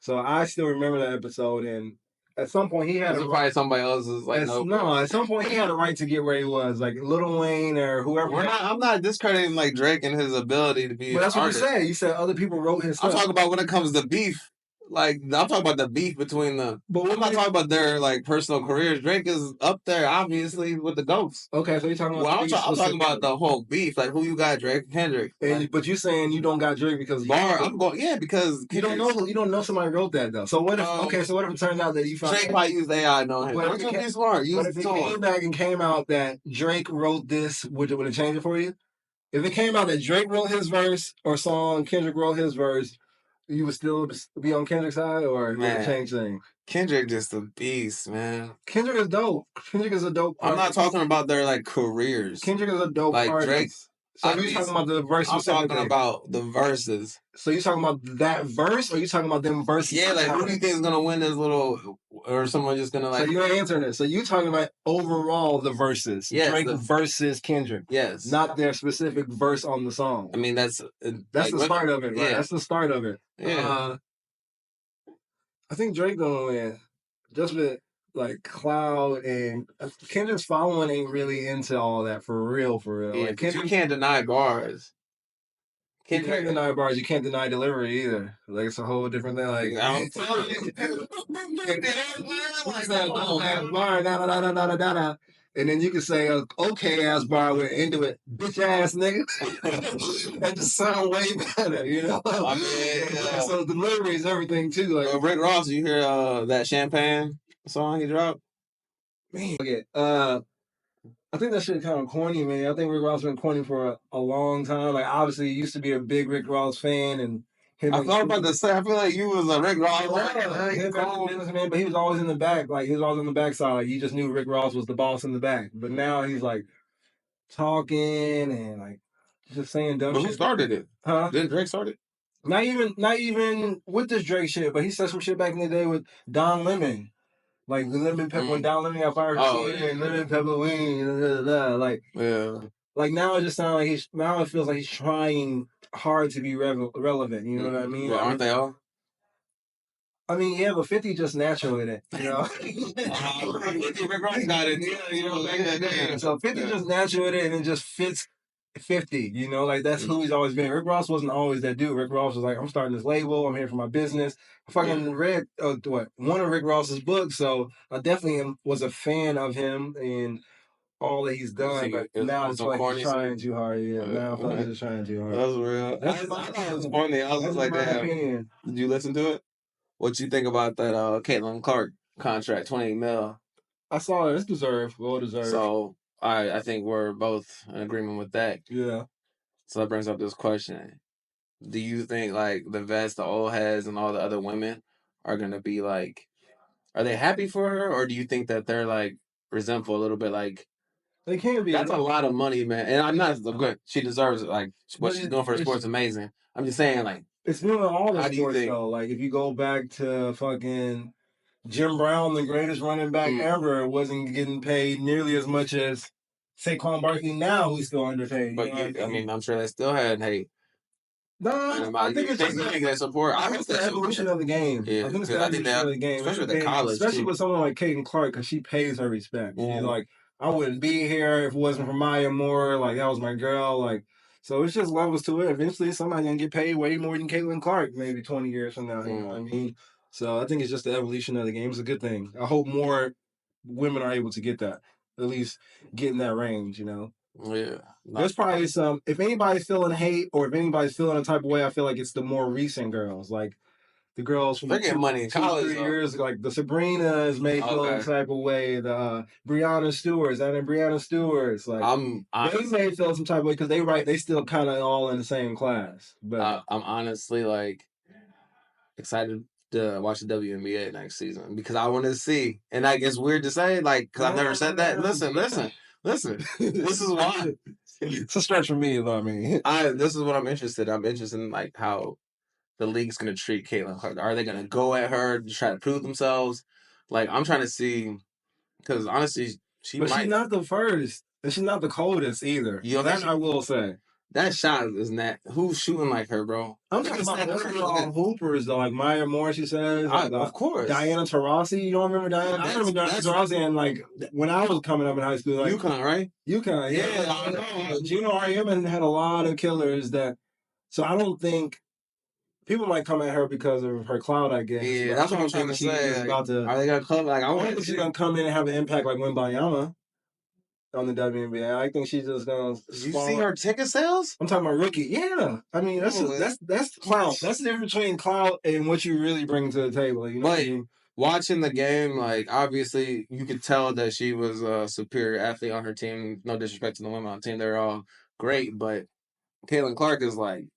So I still remember that episode, and at some point he had probably somebody else's like no. At some point he had a right to get where he was, like Lil Wayne or whoever. I'm not discrediting like Drake and his ability to be. But that's what you said. You said other people wrote his stuff. I'm talking about when it comes to beef. Like I'm talking about the beef between the. But I'm not talking about their like personal careers. Drake is up there, obviously, with the GOATs. Okay, so you're talking about. Well, I'm talking about the whole beef. Like who you got, Drake, Kendrick. But you're saying you don't got Drake because I'm going because you don't know somebody wrote that though. So what if so what if it turns out that you found Drake might use AI knowing him? What if smart? What if it came back and came out that Drake wrote this? Would it change it for you? If it came out that Drake wrote his verse or song Kendrick wrote his verse, you would still be on Kendrick's side, or would it change things? Kendrick just a beast, man. Kendrick is dope. Kendrick is a dope artist. I'm not talking about their like careers. Kendrick is a dope artist. Drake. So you're talking about the verse? I'm talking about the verses. So you talking about that verse, or you talking about them verses? Yeah, like who do you think is gonna win this little, or someone just gonna like? So you're answering it. So you talking about overall the verses? Yes, Drake versus Kendrick. Yes, not their specific verse on the song. I mean that's like, the start of it, right? Yeah. That's the start of it. Yeah. I think Drake gonna win, just with like Cloud and Kendrick's following ain't really into all that for real. Yeah, like, you can't deny bars. You can't deny bars. You can't deny delivery either. Like it's a whole different thing. Like I'm telling you, and then you can say a okay ass bar with into it, bitch ass nigga. That just sound way better, you know. I mean, so delivery is everything too. Like Rick Ross, you hear that Champagne song he dropped? Man, I think that shit kind of corny, man. I think Rick Ross been corny for a long time. Like, obviously, you used to be a big Rick Ross fan, and I thought about to say, I feel like you was a Rick Ross man, but he was always in the back. Like, he was always on the backside. Like, you just knew Rick Ross was the boss in the back. But now he's like talking and like just saying dumb shit. But who started it? Huh? Didn't Drake start it? Not even with this Drake shit, but he said some shit back in the day with Don Lemon. Like the lemon pepper when Don Lemon got fired, and lemon pepper wing, like like now it just sounds like now it feels like he's trying hard to be relevant. You know what I mean? Well, aren't they all? I mean, yeah, but 50 just natural in it, you know. Rick Ross got it, you know. So 50 just natural in it, and it just fits 50, you know, like that's who he's always been. Rick Ross wasn't always that dude. Rick Ross was like, I'm starting this label, I'm here for my business. I fucking read one of Rick Ross's books, so I definitely was a fan of him and all that he's done. But now it's like he's trying too hard. Yeah, now I feel like he's trying too hard. That's real. I thought it was funny. I was like, damn. Did you listen to it? What you think about that Caitlin Clark contract, $28 million? I saw it. It's deserved. Well deserved. So I think we're both in agreement with that. Yeah. So that brings up this question. Do you think like the vets, the old heads, and all the other women are gonna be like, are they happy for her, or do you think that they're like resentful a little bit? Like they can't be. That's a lot of money, man. And I'm not good. She deserves it. Like what she's doing for the sport's amazing. I'm just saying, like it's doing all the sports though. Like if you go back to fucking Jim Brown, the greatest running back ever, wasn't getting paid nearly as much as Saquon Barkley now, who's still underpaid. But I mean, I'm sure they still had hate. No, I think it's just that support. I think it's the evolution of the game. Yeah, I think it's the evolution of the game, especially with the college, especially with someone like Caitlin Clark, because she pays her respect. She's like, I wouldn't be here if it wasn't for Maya Moore. Like that was my girl. Like so, it's just levels to it. Eventually, somebody's gonna get paid way more than Caitlin Clark, maybe 20 years from now. You know what I mean? So I think it's just the evolution of the game. It's a good thing. I hope more women are able to get that, at least get in that range, you know? Yeah. There's probably some, if anybody's feeling hate or if anybody's feeling a type of way, I feel like it's the more recent girls. Like the girls from money in college, 3 years, like the Sabrinas may feel a type of way. The Brianna Stewart's, like they may feel some type of way because they still kind of all in the same class. But I'm honestly like excited to watch the WNBA next season because I want to see. And like it's weird to say, like, because I've never said that. Listen. This is why. It's a stretch for me, though. I mean, this is what I'm interested in. I'm interested in like how the league's gonna treat Caitlin Clark. Are they gonna go at her to try to prove themselves? Like I'm trying to see, because honestly, she's not the first, and she's not the coldest either. That I will say. That shot is not. Who's shooting like her, bro? I'm talking about all hoopers though, like Maya Moore. She says, of course, Diana Taurasi. You don't remember Diana? I remember Diana Taurasi, and like when I was coming up in high school, like UConn, right? UConn, yeah. I know. You know, REM had a lot of killers that. So I don't think people might come at her because of her clout, I guess. Yeah, that's what I'm trying to say. About to, are they gonna come? Like, I don't think she's gonna come in and have an impact like Wembanyama on the WNBA. I think she's just gonna. You see her ticket sales? I'm talking about rookie. Yeah, I mean that's clout. That's the difference between clout and what you really bring to the table. You know what I mean? Watching the game, like obviously you could tell that she was a superior athlete on her team. No disrespect to the women on the team, they're all great, but Caitlin Clark is like,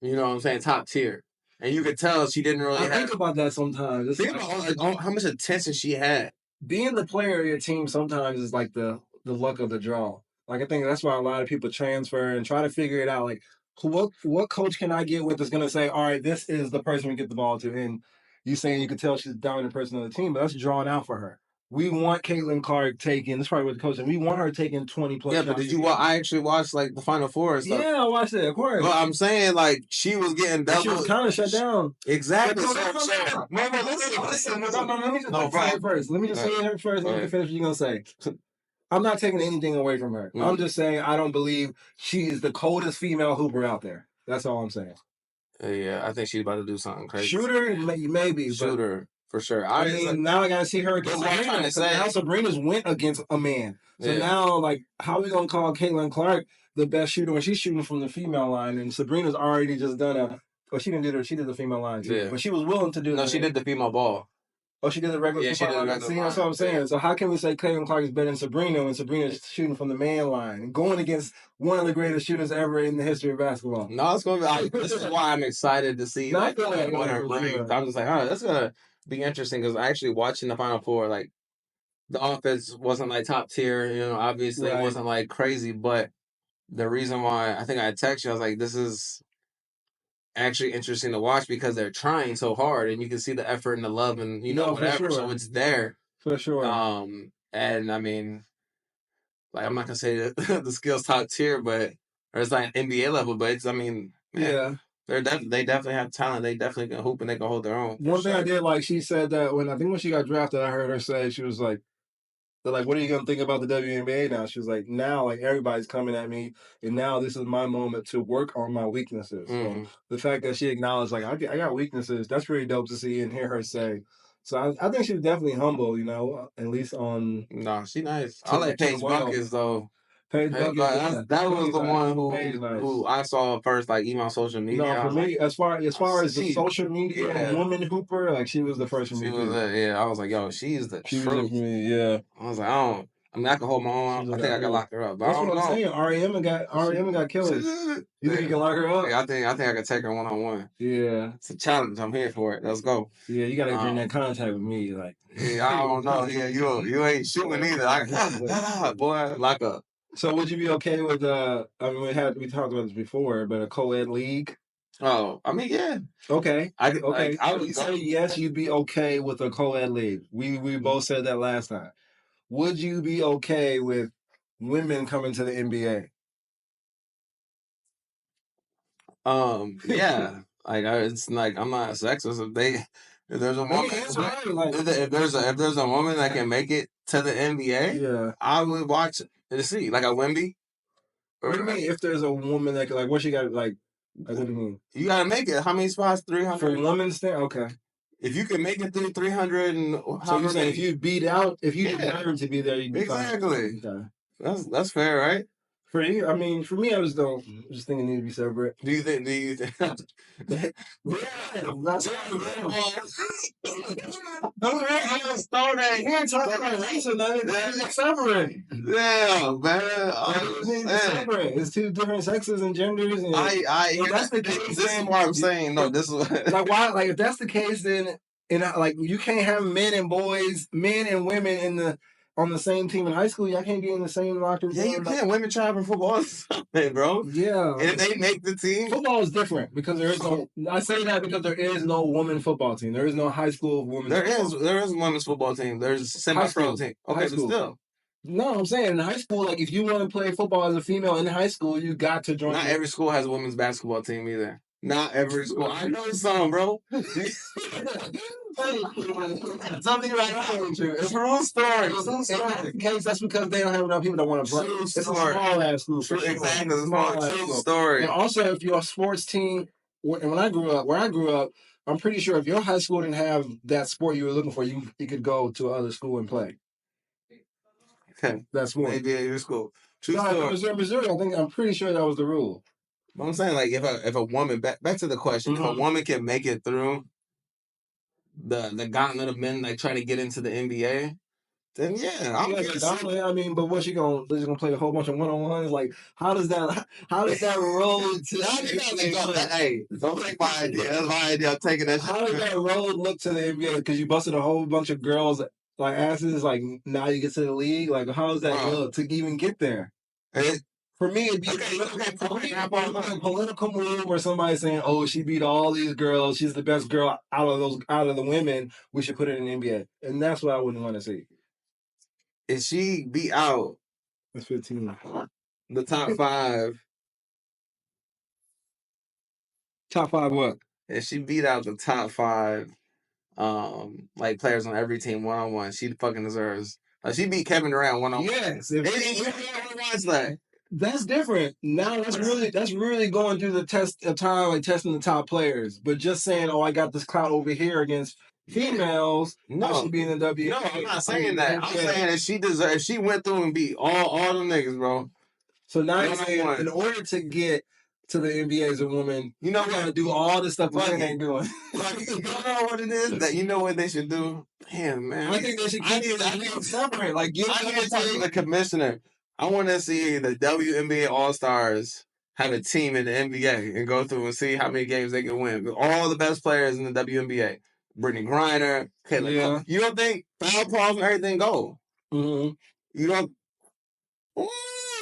you know what I'm saying, top tier. And you could tell she didn't really think about that sometimes. Think about how much attention she had. Being the player of your team sometimes is like the luck of the draw. Like I think that's why a lot of people transfer and try to figure it out. Like what coach can I get with that's gonna say, all right, this is the person we get the ball to. And you saying you could tell she's the dominant person on the team, but that's drawn out for her. We want Caitlin Clark taking. That's probably what the coach said. We want her taking 20 plus. Yeah, but did you? I actually watched like the Final Four and stuff. Yeah, I watched it. Of course. But I'm saying like she was getting double. She was kind of shut down. Exactly. Listen. No, first. Let me just say it first. Let me finish what you're gonna say. I'm not taking anything away from her. I'm just saying I don't believe she is the coldest female hooper out there. That's all I'm saying. Yeah, I think she's about to do something crazy. Shooter, maybe. Shooter, for sure. I mean, now I gotta see her against Sabrina. Now Sabrina's went against a man. So now, like, how are we gonna call Caitlin Clark the best shooter when she's shooting from the female line and Sabrina's already just done a... Well, she didn't do it. She did the female line too. Yeah. But she was willing to do... No, she did the female ball. Oh, she did the regular. Yeah, she did the regular. See, that's what I'm saying. So how can we say Caitlin Clark is better than Sabrina when Sabrina's shooting from the man line and going against one of the greatest shooters ever in the history of basketball? No, it's gonna be. This is why I'm excited to see what her brings. I'm just like, oh, that's gonna be interesting because I actually watching the Final Four, like the offense wasn't like top tier. You know, obviously it wasn't like crazy, but the reason why I think I texted you, I was like, this is actually interesting to watch because they're trying so hard and you can see the effort and the love and whatever. Sure. So it's there. For sure. And I mean, like I'm not gonna say that the skills top tier, but or it's like NBA level, but it's they definitely have talent. They definitely can hoop and they can hold their own. One thing I did like, she said that when she got drafted, I heard her say, she was like, they're like, what are you going to think about the WNBA now? She was like, now, like, everybody's coming at me, and now this is my moment to work on my weaknesses. So the fact that she acknowledged, like, I got weaknesses, that's really dope to see and hear her say. So I think she's definitely humble, at least on... No, she nice. I like Paige Buckets, though. Paige Buckets, that was the one who I saw first, like, even on social media. No, for me, as far as the social media woman hooper, like, she was the first for me. I was like, yo, she's the truth. Yeah. I was like, I can hold my own. I think I can lock her up. But that's what I'm saying. REM got killers. You think you can lock her up? Yeah, I think I can take her one-on-one. Yeah. It's a challenge. I'm here for it. Let's go. Yeah, you got to bring that contact with me. Like. Yeah, I don't know. Yeah, you ain't shooting either. Boy, lock up. So would you be okay with I mean we talked about this before, but a co-ed league? Oh, I mean, yeah. Okay. I would say yes, you'd be okay with a co-ed league. We both said that last time. Would you be okay with women coming to the NBA? Yeah. Like it's like I'm not sexist. If there's a woman, if there's a woman that can make it to the NBA, I would watch to see like a Wemby. What do you mean? If there's a woman that can, like, what she got like? What do you mean? You gotta make it. How many spots? 300 for women's thing. Okay. If you can make it through 300 and so you're saying if you beat out, if you deserve to be there, you can exactly. Okay. That's fair, right? For you, I mean, for me, I just think it needs to be separate. Do you think? That's separate. Yeah, man. Separate. It's two different sexes and genders. And that's the case. This is what I'm saying. No, this is like why. Like if that's the case, then like you can't have men and women on the same team in high school. Y'all can't get in the same locker room. Yeah, you can. Women traveling football is something, bro. Yeah. And if they make the team. Football is different because there is no... I say that because there is no women football team. There is no high school women's There is a women's football team. There's a semi-pro team. Okay, but still. No, I'm saying in high school, like if you want to play football as a female in high school, you got to join. Not every school has a women's basketball team either. Not every school. I know some, bro. Something like that. True story. Case, that's because they don't have enough people that want to play. It's a small ass school. Exactly. True story. And also, if you're a sports team, and where I grew up, I'm pretty sure if your high school didn't have that sport you were looking for, you could go to another school and play. Okay. That's more. Maybe at your school. True story. Missouri, I'm pretty sure that was the rule. But I'm saying, like, if a woman, back to the question, if a woman can make it through the gauntlet of men, like, trying to get into the NBA, then yeah, I mean, but what's she gonna play a whole bunch of one-on-ones? Like, how does that road to hey, don't take my idea. That's my idea. I'm taking that. How does that road look to the NBA? Because you busted a whole bunch of girls like asses. Like now you get to the league. Like how does that look to even get there? For me, it'd be a political move where somebody's saying, "Oh, she beat all these girls. She's the best girl out of the women. We should put her in the NBA." And that's what I wouldn't want to see. If she beat out that's 15. The top 5. Top 5 what? If she beat out the top 5, like players on every team one-on-one, she fucking deserves. Like she beat Kevin Durant one-on-one. Yes. Watch that. That's different. Now that's really going through the test of time, like testing the top players. But just saying, "Oh, I got this clout over here against females." No, I should be in the WNBA. No, I'm not saying that. I'm saying if she went through and beat all them niggas, bro. So now you're saying in order to get to the NBA as a woman, you got to do all the stuff that ain't doing. You know what it is? That you know what they should do? Damn, man. I think they should keep it separate. Like, I need to tell the commissioner. I want to see the WNBA All-Stars have a team in the NBA and go through and see how many games they can win. All the best players in the WNBA. Brittany Griner. Caitlin. You don't think foul calls and everything go? Mm-hmm. You don't... Ooh,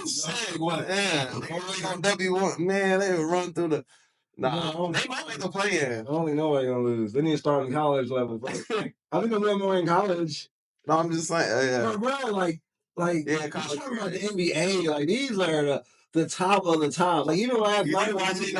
shit. What? Man, W1. Man, they would run through the... Nah, they might make the play-in. I only know they're going to lose. They need to start in college level. I think they're going more in college. No, I'm just saying... yeah. Bro, like yeah, college. Talking about the NBA, like these are the top of the top. Like even last night, watching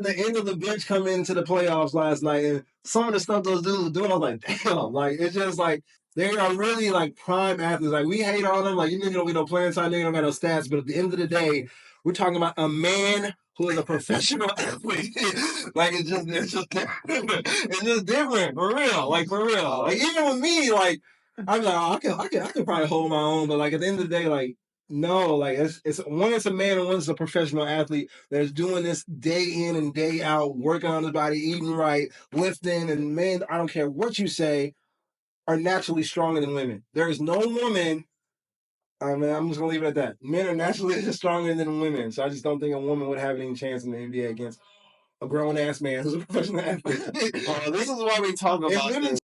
the end of the bench come into the playoffs last night, and some of the stuff those dudes were doing, I was like, damn, like it's just like they are really like prime athletes. Like we hate on them, like you niggas don't get no playing time, niggas don't got no stats, but at the end of the day, we're talking about a man who is a professional athlete. Like it's just different. It's just different for real. Like for real. Like even with me, like. I'm like, I could probably hold my own, but like at the end of the day, like no, like it's one is a man and one is a professional athlete that's doing this day in and day out, working on his body, eating right, lifting, and men, I don't care what you say, are naturally stronger than women. There is no woman. I mean, I'm just gonna leave it at that. Men are naturally stronger than women, so I just don't think a woman would have any chance in the NBA against a grown ass man who's a professional athlete. This is why we talk about this.